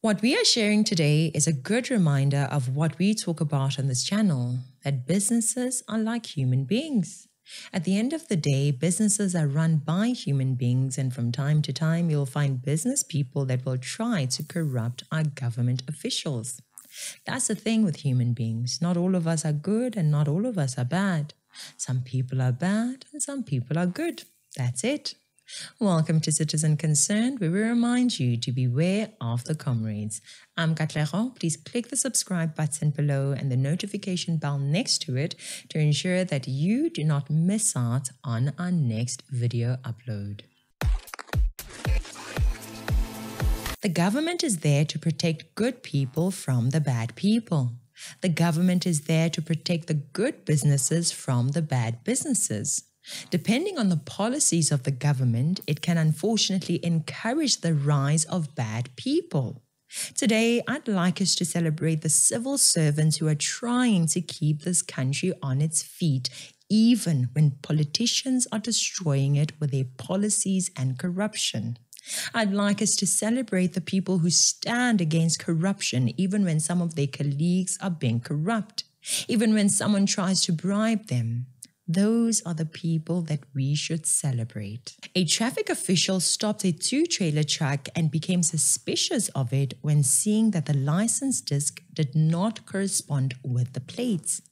What we are sharing today is a good reminder of what we talk about on this channel, that businesses are like human beings. At the end of the day, businesses are run by human beings, and from time to time, you'll find business people that will try to corrupt our government officials. That's the thing with human beings. Not all of us are good and not all of us are bad. Some people are bad and some people are good. That's it. Welcome to Citizen Concerned, where we remind you to beware of the comrades. I'm Katlego. Please click the subscribe button below and the notification bell next to it to ensure that you do not miss out on our next video upload. The government is there to protect good people from the bad people. The government is there to protect the good businesses from the bad businesses. Depending on the policies of the government, it can unfortunately encourage the rise of bad people. Today, I'd like us to celebrate the civil servants who are trying to keep this country on its feet, even when politicians are destroying it with their policies and corruption. I'd like us to celebrate the people who stand against corruption, even when some of their colleagues are being corrupt, even when someone tries to bribe them. Those are the people that we should celebrate. A traffic official stopped a two-trailer truck and became suspicious of it when seeing that the license disc did not correspond with the plates.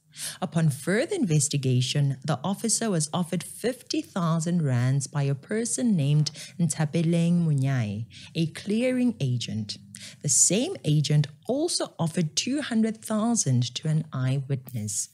Upon further investigation, the officer was offered 50,000 rands by a person named Ntapeleng Munyai, a clearing agent. The same agent also offered 200,000 to an eyewitness.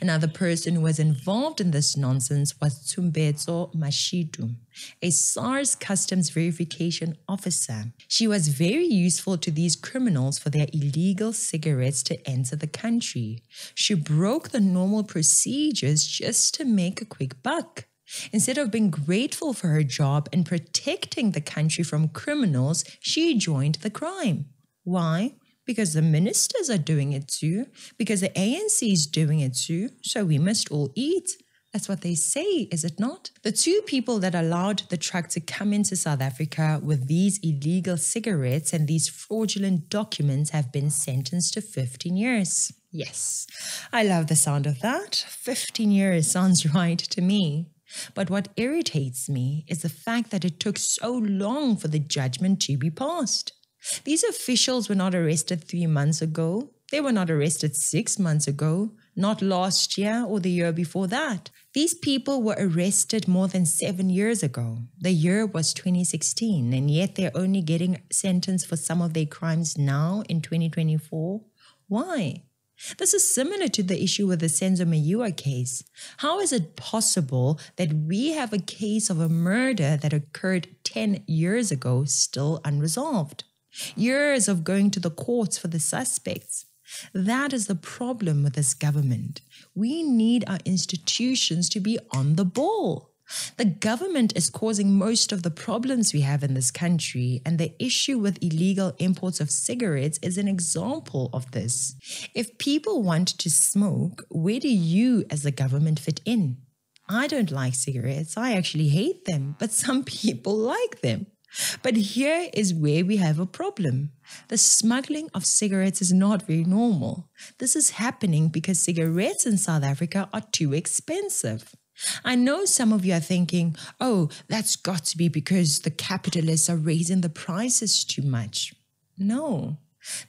Another person who was involved in this nonsense was Tsumbetso Mashidu, a SARS customs verification officer. She was very useful to these criminals for their illegal cigarettes to enter the country. She broke the normal procedures just to make a quick buck. Instead of being grateful for her job and protecting the country from criminals, she joined the crime. Why? Because the ministers are doing it too, because the ANC is doing it too, so we must all eat. That's what they say, is it not? The two people that allowed the truck to come into South Africa with these illegal cigarettes and these fraudulent documents have been sentenced to 15 years. Yes, I love the sound of that. 15 years sounds right to me. But what irritates me is the fact that it took so long for the judgment to be passed. These officials were not arrested 3 months ago. They were not arrested 6 months ago, not last year or the year before that. These people were arrested more than 7 years ago. The year was 2016, and yet they're only getting sentenced for some of their crimes now in 2024. Why? This is similar to the issue with the Senzo Mayua case. How is it possible that we have a case of a murder that occurred 10 years ago still unresolved? Years of going to the courts for the suspects. That is the problem with this government. We need our institutions to be on the ball. The government is causing most of the problems we have in this country, and the issue with illegal imports of cigarettes is an example of this. If people want to smoke, where do you as the government fit in? I don't like cigarettes. I actually hate them, but some people like them. But here is where we have a problem. The smuggling of cigarettes is not very normal. This is happening because cigarettes in South Africa are too expensive. I know some of you are thinking, oh, that's got to be because the capitalists are raising the prices too much. No.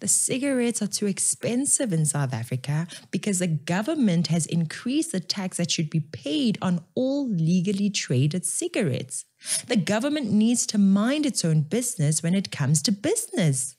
The cigarettes are too expensive in South Africa because the government has increased the tax that should be paid on all legally traded cigarettes. The government needs to mind its own business when it comes to business.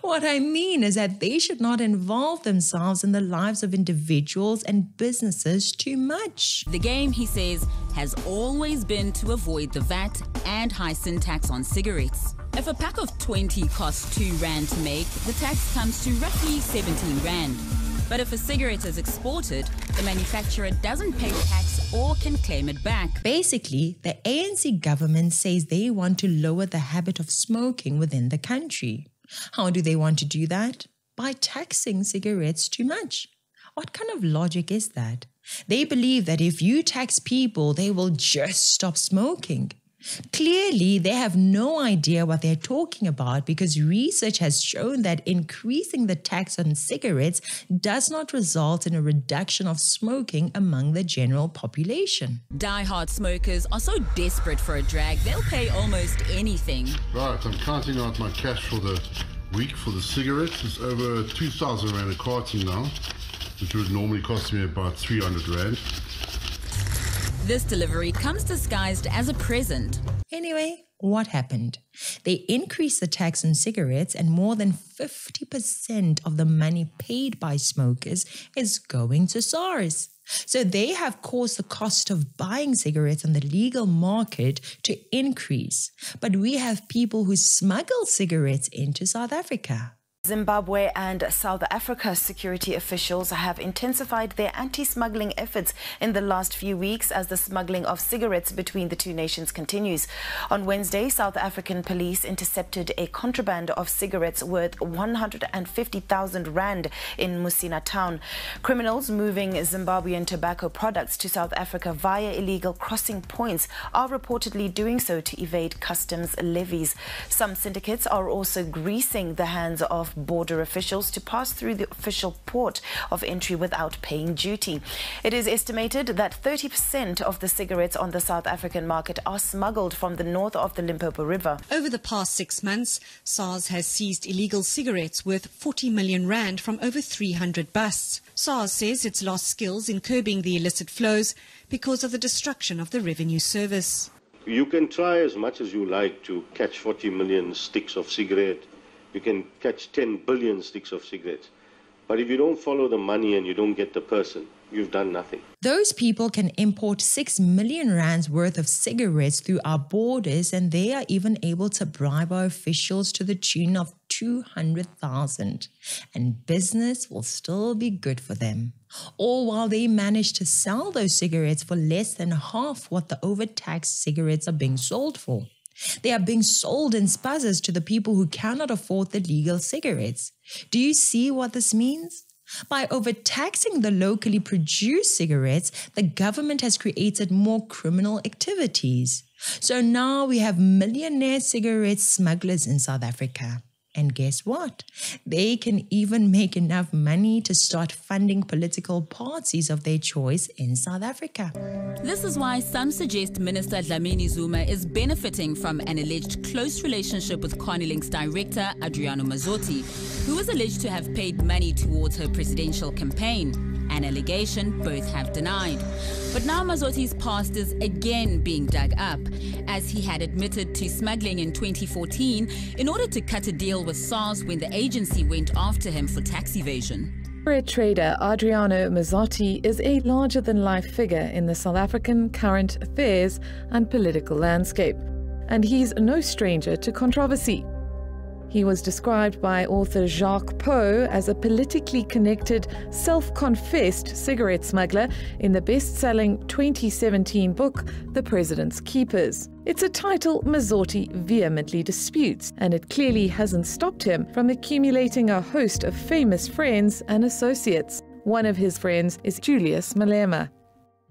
What I mean is that they should not involve themselves in the lives of individuals and businesses too much. The game, he says, has always been to avoid the VAT and high sin tax on cigarettes. If a pack of 20 costs 2 rand to make, the tax comes to roughly 17 rand. But if a cigarette is exported, the manufacturer doesn't pay tax or can claim it back. Basically, the ANC government says they want to lower the habit of smoking within the country. How do they want to do that? By taxing cigarettes too much. What kind of logic is that? They believe that if you tax people, they will just stop smoking. Clearly, they have no idea what they're talking about because research has shown that increasing the tax on cigarettes does not result in a reduction of smoking among the general population. Die-hard smokers are so desperate for a drag, they'll pay almost anything. Right, I'm counting out my cash for the week for the cigarettes. It's over 2,000 Rand a carton now, which would normally cost me about 300 Rand. This delivery comes disguised as a present. Anyway, what happened? They increased the tax on cigarettes and more than 50% of the money paid by smokers is going to SARS. So they have caused the cost of buying cigarettes on the legal market to increase. But we have people who smuggle cigarettes into South Africa. Zimbabwe and South Africa security officials have intensified their anti-smuggling efforts in the last few weeks as the smuggling of cigarettes between the two nations continues. On Wednesday, South African police intercepted a contraband of cigarettes worth 150,000 Rand in Musina town. Criminals moving Zimbabwean tobacco products to South Africa via illegal crossing points are reportedly doing so to evade customs levies. Some syndicates are also greasing the hands of border officials to pass through the official port of entry without paying duty. It is estimated that 30% of the cigarettes on the South African market are smuggled from the north of the Limpopo River. Over the past 6 months, SARS has seized illegal cigarettes worth 40 million Rand from over 300 busts. SARS says it's lost skills in curbing the illicit flows because of the destruction of the revenue service. You can try as much as you like to catch 40 million sticks of cigarette. You can catch 10 billion sticks of cigarettes. But if you don't follow the money and you don't get the person, you've done nothing. Those people can import 6 million Rands worth of cigarettes through our borders, and they are even able to bribe our officials to the tune of 200,000. And business will still be good for them. All while they manage to sell those cigarettes for less than half what the overtaxed cigarettes are being sold for. They are being sold in spuzzers to the people who cannot afford the legal cigarettes. Do you see what this means? By overtaxing the locally produced cigarettes, the government has created more criminal activities. So now we have millionaire cigarette smugglers in South Africa. And guess what? They can even make enough money to start funding political parties of their choice in South Africa. This is why some suggest Minister Dlamini Zuma is benefiting from an alleged close relationship with Carnelink's director, Adriano Mazzotti, who is alleged to have paid money towards her presidential campaign. An allegation both have denied. But now Mazzotti's past is again being dug up, as he had admitted to smuggling in 2014 in order to cut a deal with SARS when the agency went after him for tax evasion. Cigarette trader Adriano Mazzotti is a larger-than-life figure in the South African current affairs and political landscape, and he's no stranger to controversy. He was described by author Jacques Poe as a politically connected, self-confessed cigarette smuggler in the best-selling 2017 book, The President's Keepers. It's a title Mazzotti vehemently disputes, and it clearly hasn't stopped him from accumulating a host of famous friends and associates. One of his friends is Julius Malema.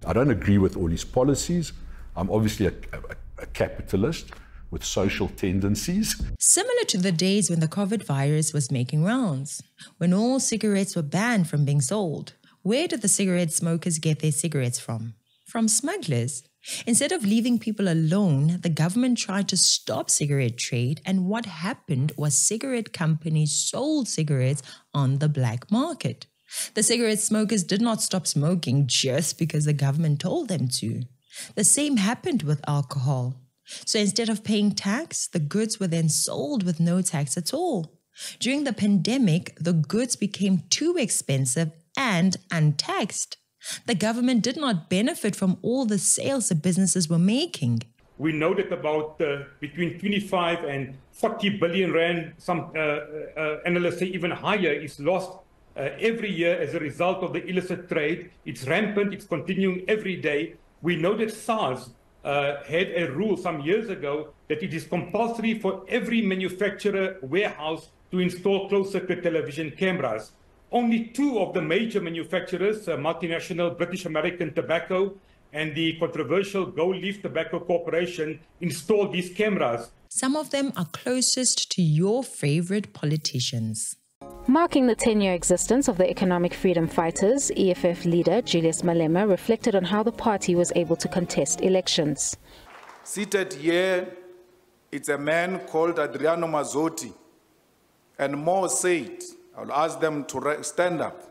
I don't agree with all his policies. I'm obviously a capitalist with social tendencies. Similar to the days when the COVID virus was making rounds, when all cigarettes were banned from being sold, where did the cigarette smokers get their cigarettes from? From smugglers. Instead of leaving people alone, the government tried to stop cigarette trade, and what happened was cigarette companies sold cigarettes on the black market. The cigarette smokers did not stop smoking just because the government told them to. The same happened with alcohol. So instead of paying tax, the goods were then sold with no tax at all. During the pandemic, the goods became too expensive and untaxed. The government did not benefit from all the sales the businesses were making. We know that about between 25 and 40 billion Rand, some analysts say even higher, is lost every year as a result of the illicit trade. It's rampant, it's continuing every day. We know that SARS had a rule some years ago that it is compulsory for every manufacturer warehouse to install closed-circuit television cameras. Only two of the major manufacturers, multinational British American Tobacco and the controversial Go Leaf Tobacco Corporation installed these cameras. Some of them are closest to your favorite politicians. Marking the 10-year existence of the Economic Freedom Fighters, EFF leader Julius Malema reflected on how the party was able to contest elections. Seated here, it's a man called Adriano Mazzotti, and more said, I'll ask them to stand up,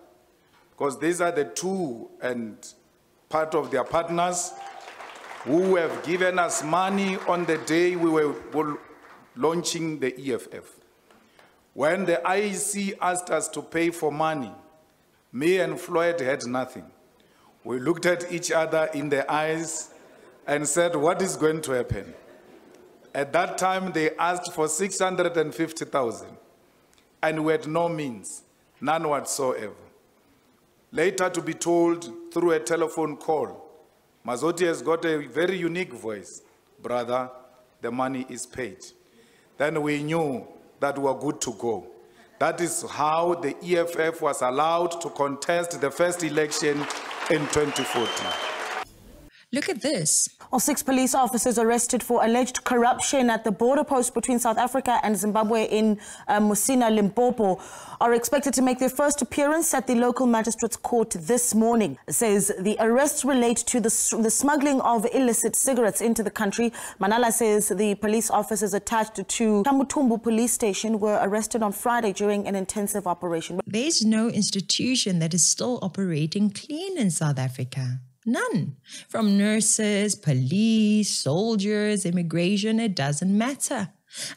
because these are the two and part of their partners who have given us money on the day we were launching the EFF. When the IEC asked us to pay for money, me and Floyd had nothing. We looked at each other in the eyes and said, what is going to happen? At that time, they asked for 650,000, and we had no means, none whatsoever. Later to be told through a telephone call, Mazzotti has got a very unique voice. Brother, the money is paid. Then we knew that we were good to go. That is how the EFF was allowed to contest the first election in 2014. Look at this. 6 police officers arrested for alleged corruption at the border post between South Africa and Zimbabwe in Musina, Limpopo, are expected to make their first appearance at the local magistrate's court this morning. It says the arrests relate to the smuggling of illicit cigarettes into the country. Manala says the police officers attached to Tamutumbu police station were arrested on Friday during an intensive operation. There's no institution that is still operating clean in South Africa. None. From nurses, police, soldiers, immigration, it doesn't matter.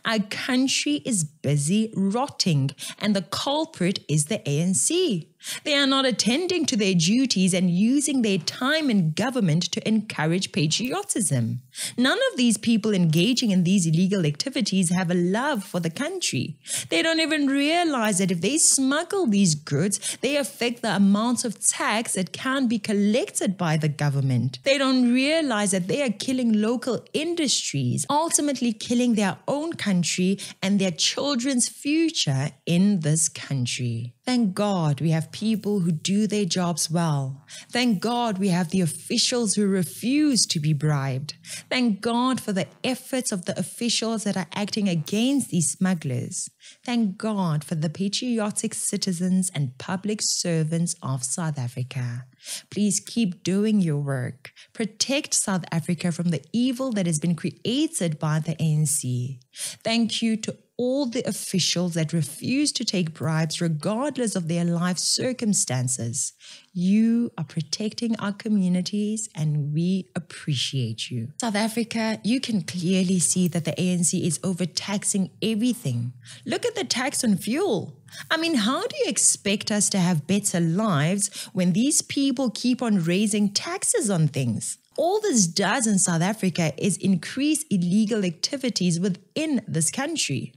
Our country is busy rotting, and the culprit is the ANC. They are not attending to their duties and using their time in government to encourage patriotism. None of these people engaging in these illegal activities have a love for the country. They don't even realize that if they smuggle these goods, they affect the amount of tax that can be collected by the government. They don't realize that they are killing local industries, ultimately killing their own country and their children's future in this country. Thank God we have people who do their jobs well. Thank God we have the officials who refuse to be bribed. Thank God for the efforts of the officials that are acting against these smugglers. Thank God for the patriotic citizens and public servants of South Africa. Please keep doing your work. Protect South Africa from the evil that has been created by the ANC. Thank you to all the officials that refuse to take bribes regardless of their life circumstances. You are protecting our communities and we appreciate you. South Africa, you can clearly see that the ANC is overtaxing everything. Look at the tax on fuel. I mean, how do you expect us to have better lives when these people keep on raising taxes on things? All this does in South Africa is increase illegal activities within this country.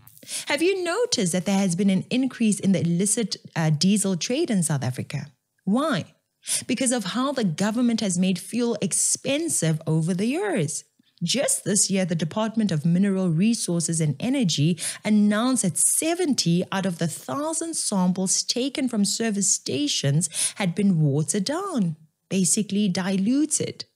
Have you noticed that there has been an increase in the illicit diesel trade in South Africa? Why? Because of how the government has made fuel expensive over the years. Just this year, the Department of Mineral Resources and Energy announced that 70 out of the 1,000 samples taken from service stations had been watered down, basically diluted.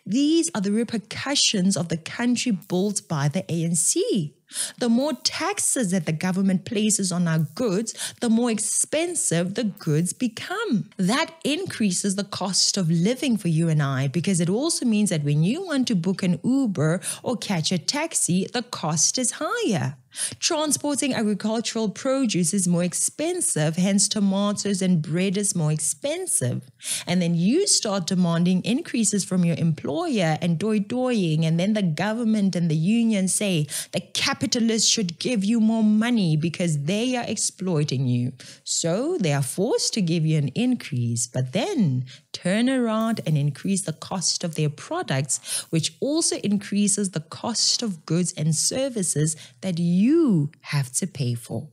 These are the repercussions of the country built by the ANC. The more taxes that the government places on our goods, the more expensive the goods become. That increases the cost of living for you and I, because it also means that when you want to book an Uber or catch a taxi, the cost is higher. Transporting agricultural produce is more expensive, hence tomatoes and bread is more expensive. And then you start demanding increases from your employer and doing, and then the government and the union say the capitalists should give you more money because they are exploiting you. So they are forced to give you an increase, but then turn around and increase the cost of their products, which also increases the cost of goods and services that you have to pay for.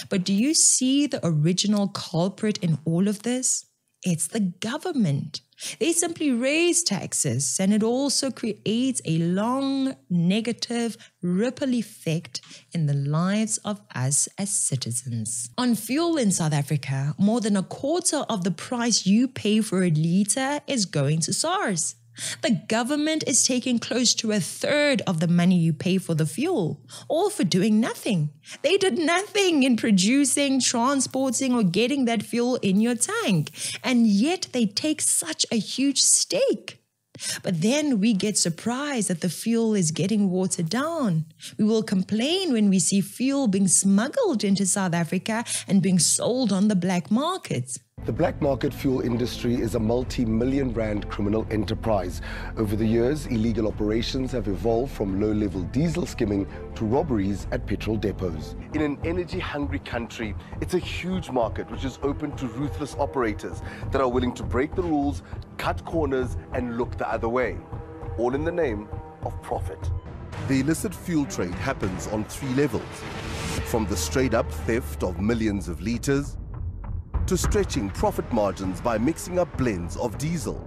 But do you see the original culprit in all of this? It's the government. They simply raise taxes, and it also creates a long negative ripple effect in the lives of us as citizens. On fuel in South Africa, more than a quarter of the price you pay for a litre is going to SARS. The government is taking close to 1/3 of the money you pay for the fuel, all for doing nothing. They did nothing in producing, transporting, or getting that fuel in your tank, and yet they take such a huge stake. But then we get surprised that the fuel is getting watered down. We will complain when we see fuel being smuggled into South Africa and being sold on the black market. The black market fuel industry is a multi-million rand criminal enterprise. Over the years, illegal operations have evolved from low-level diesel skimming to robberies at petrol depots. In an energy-hungry country, it's a huge market which is open to ruthless operators that are willing to break the rules, cut corners, and look the other way, all in the name of profit. The illicit fuel trade happens on 3 levels, from the straight-up theft of millions of litres to stretching profit margins by mixing up blends of diesel,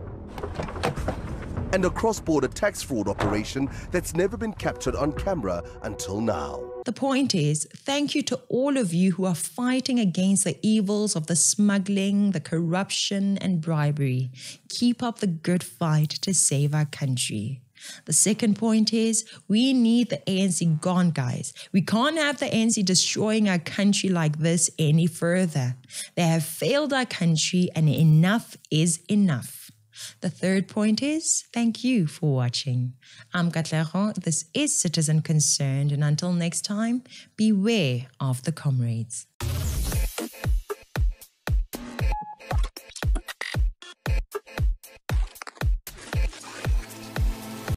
and a cross-border tax fraud operation that's never been captured on camera until now. The point is, thank you to all of you who are fighting against the evils of the smuggling, the corruption, and bribery. Keep up the good fight to save our country. The second point is, we need the ANC gone, guys. We can't have the ANC destroying our country like this any further. They have failed our country, and enough is enough. The third point is, thank you for watching. I'm Katlego. This is Citizen Concerned, and until next time, beware of the comrades.